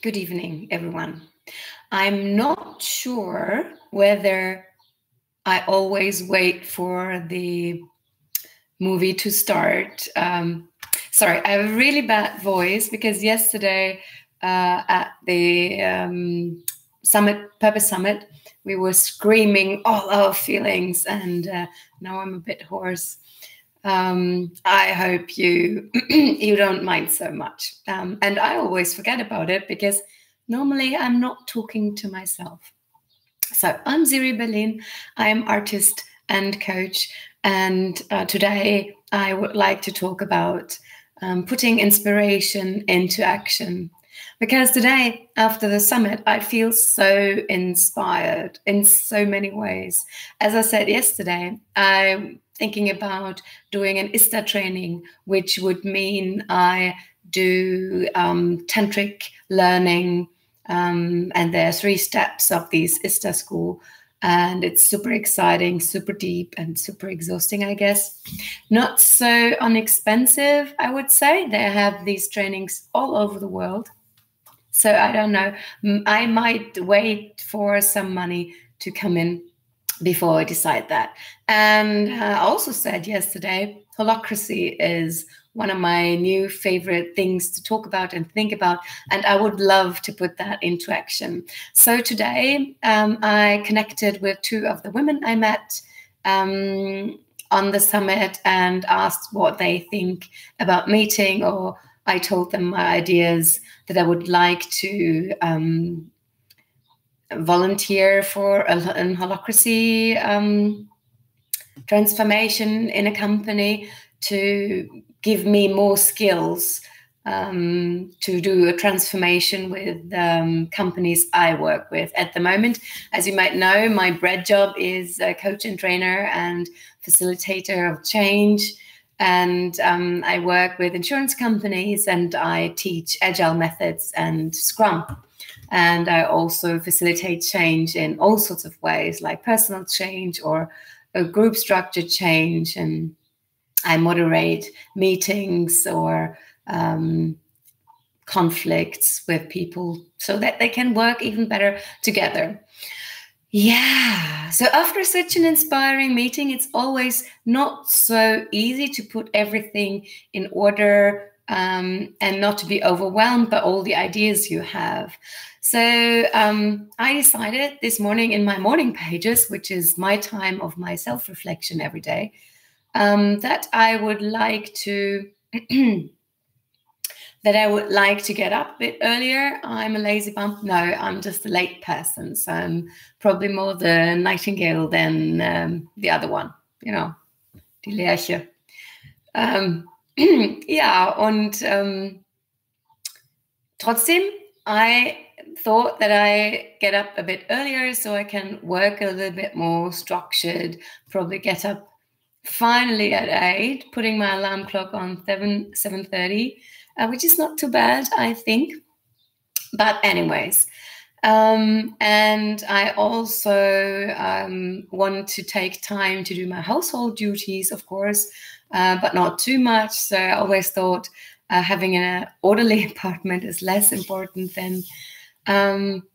Good evening, everyone. I'm not sure whether I always wait for the movie to start. Sorry, I have a really bad voice because yesterday at the Purpose Summit, we were screaming all our feelings, and now I'm a bit hoarse. I hope you you don't mind so much. And I always forget about it because normally I'm not talking to myself. So I'm Siri Berlin. I'm artist and coach. And today I would like to talk about putting inspiration into action. Because today, after the summit, I feel so inspired in so many ways. As I said yesterday, I'm thinking about doing an ISTA training, which would mean I do tantric learning. And there are 3 steps of this ISTA school. And it's super exciting, super deep, and super exhausting, I guess. Not so inexpensive, I would say. They have these trainings all over the world. So I don't know. I might wait for some money to come in before I decide that. And I also said yesterday, holacracy is one of my new favorite things to talk about and think about, and I would love to put that into action. So today I connected with 2 of the women I met on the summit and asked what they think about meeting, or I told them my ideas that I would like to volunteer for a holacracy transformation in a company to give me more skills to do a transformation with companies I work with. At the moment, as you might know, my bread job is a coach and trainer and facilitator of change. And I work with insurance companies and I teach agile methods and Scrum. And I also facilitate change in all sorts of ways, like personal change or a group structure change. And I moderate meetings or conflicts with people so that they can work even better together. Yeah, so after such an inspiring meeting, it's always not so easy to put everything in order and not to be overwhelmed by all the ideas you have. So I decided this morning in my morning pages, which is my time of my self-reflection every day, that I would like to get up a bit earlier. I'm a lazy bum. No, I'm just a late person. So I'm probably more the nightingale than the other one, you know, die Lerche. Ja, und trotzdem, I thought that I get up a bit earlier so I can work a little bit more structured, probably get up finally at 8, putting my alarm clock on 7:30, which is not too bad, I think. But anyways, and I also want to take time to do my household duties, of course, but not too much. So I always thought having an orderly apartment is less important than,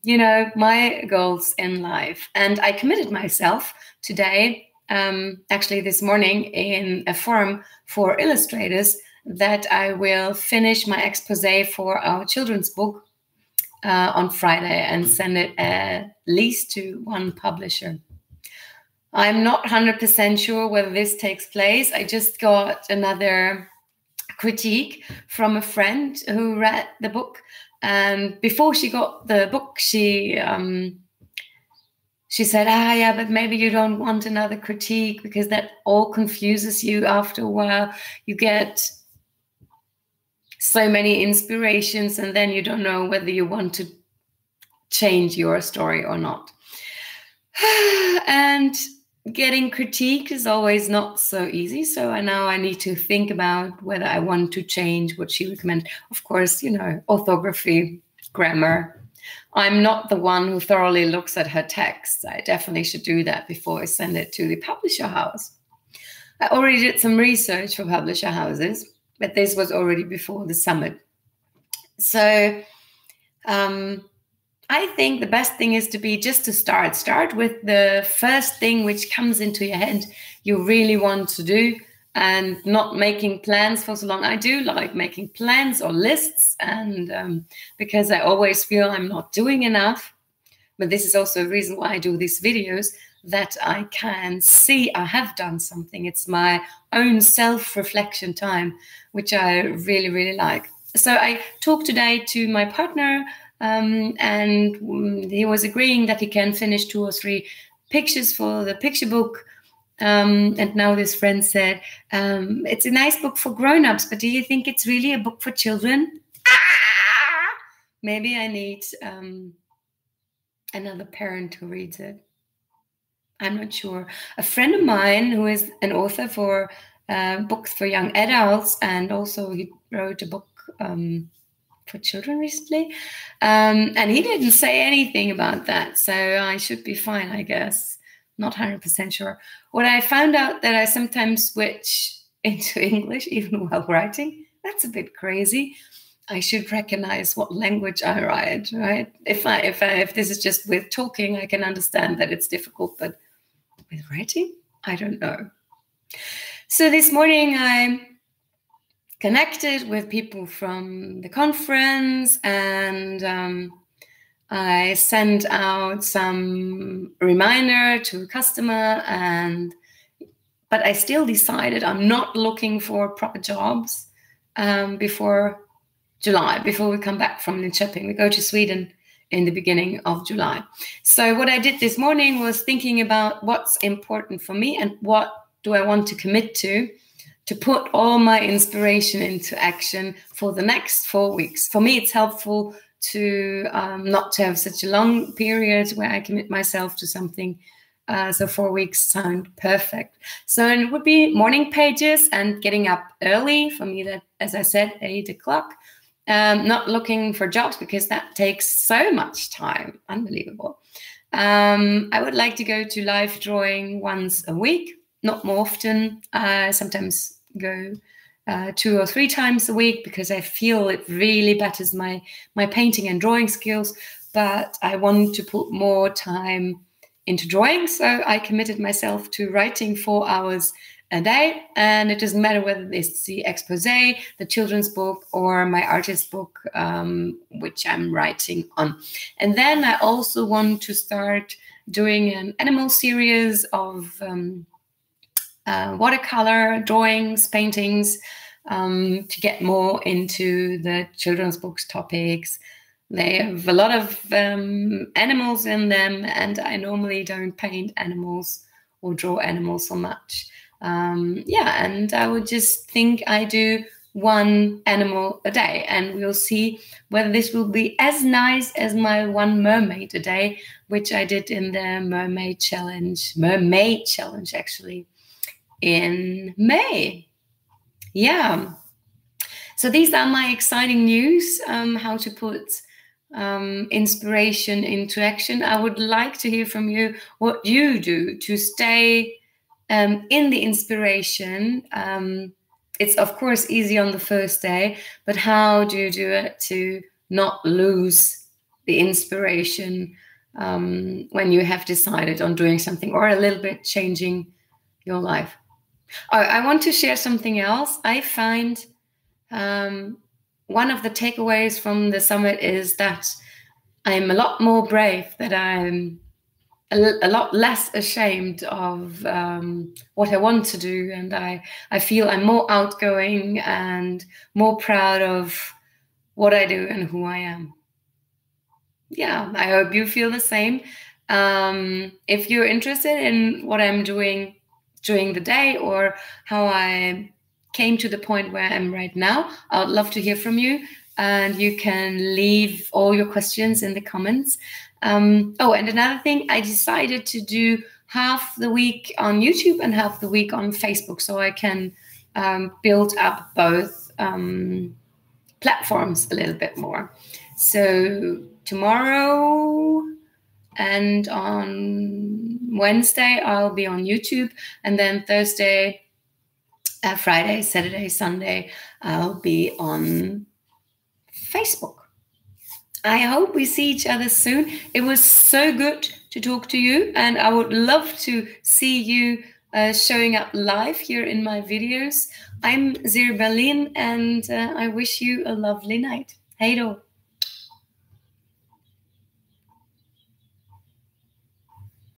you know, my goals in life. And I committed myself today, actually this morning, in a forum for illustrators, that I will finish my expose for our children's book on Friday and send it at least to 1 publisher. I'm not 100% sure whether this takes place. I just got another critique from a friend who read the book, and before she got the book, she said, yeah, but maybe you don't want another critique because that all confuses you after a while. You get so many inspirations and then you don't know whether you want to change your story or not. And getting critique is always not so easy. So now I need to think about whether I want to change what she recommended. Of course, you know, orthography, grammar. I'm not the one who thoroughly looks at her texts. I definitely should do that before I send it to the publisher house. I already did some research for publisher houses, but this was already before the summit. So I think the best thing is to be just to start. Start with the first thing which comes into your head you really want to do, and not making plans for so long. I do like making plans or lists, and because I always feel I'm not doing enough. But this is also a reason why I do these videos, that I can see I have done something. It's my own self-reflection time, which I really, really like. So I talked today to my partner, and he was agreeing that he can finish 2 or 3 pictures for the picture book. And now this friend said, it's a nice book for grown-ups, but do you think it's really a book for children? Maybe I need another parent who reads it. I'm not sure. A friend of mine who is an author for books for young adults, and also he wrote a book for children recently, and he didn't say anything about that, so I should be fine, I guess. Not 100% sure. What I found out that I sometimes switch into English even while writing. That's a bit crazy. I should recognize what language I write, right? If this is just with talking, I can understand that it's difficult, but with writing, I don't know. So this morning I connected with people from the conference, and I sent out some reminder to a customer, but I still decided I'm not looking for proper jobs before July, before we come back from Linköping. We go to Sweden in the beginning of July. So what I did this morning was thinking about what's important for me and what do I want to commit to put all my inspiration into action for the next 4 weeks. For me, it's helpful to not to have such a long period where I commit myself to something. So 4 weeks sound perfect. So it would be morning pages and getting up early. For me, that, as I said, 8 o'clock. Not looking for jobs because that takes so much time. Unbelievable. I would like to go to live drawing once a week, not more often. Sometimes go 2 or 3 times a week because I feel it really betters my painting and drawing skills. But I want to put more time into drawing, so I committed myself to writing 4 hours a day, and it doesn't matter whether it's the expose, the children's book, or my artist book, which I'm writing on. And then I also want to start doing an animal series of watercolor drawings, paintings, to get more into the children's books topics. They have a lot of animals in them, and I normally don't paint animals or draw animals so much. And I would just think I do 1 animal a day, and we'll see whether this will be as nice as my 1 mermaid a day, which I did in the mermaid challenge actually, in May. Yeah. So these are my exciting news, how to put inspiration into action. I would like to hear from you what you do to stay in the inspiration. It's of course easy on the first day, but how do you do it to not lose the inspiration when you have decided on doing something or a little bit changing your life? I want to share something else. I find one of the takeaways from the summit is that I'm a lot more brave, that I'm a lot less ashamed of what I want to do. And I feel I'm more outgoing and more proud of what I do and who I am. Yeah, I hope you feel the same. If you're interested in what I'm doing during the day or how I came to the point where I am right now, I would love to hear from you. And you can leave all your questions in the comments. And another thing, I decided to do half the week on YouTube and half the week on Facebook, so I can build up both platforms a little bit more. So tomorrow and on Wednesday, I'll be on YouTube, and then Thursday, Friday, Saturday, Sunday, I'll be on Facebook. I hope we see each other soon. It was so good to talk to you, and I would love to see you showing up live here in my videos. I'm Siri Berlin, and I wish you a lovely night. Hej då!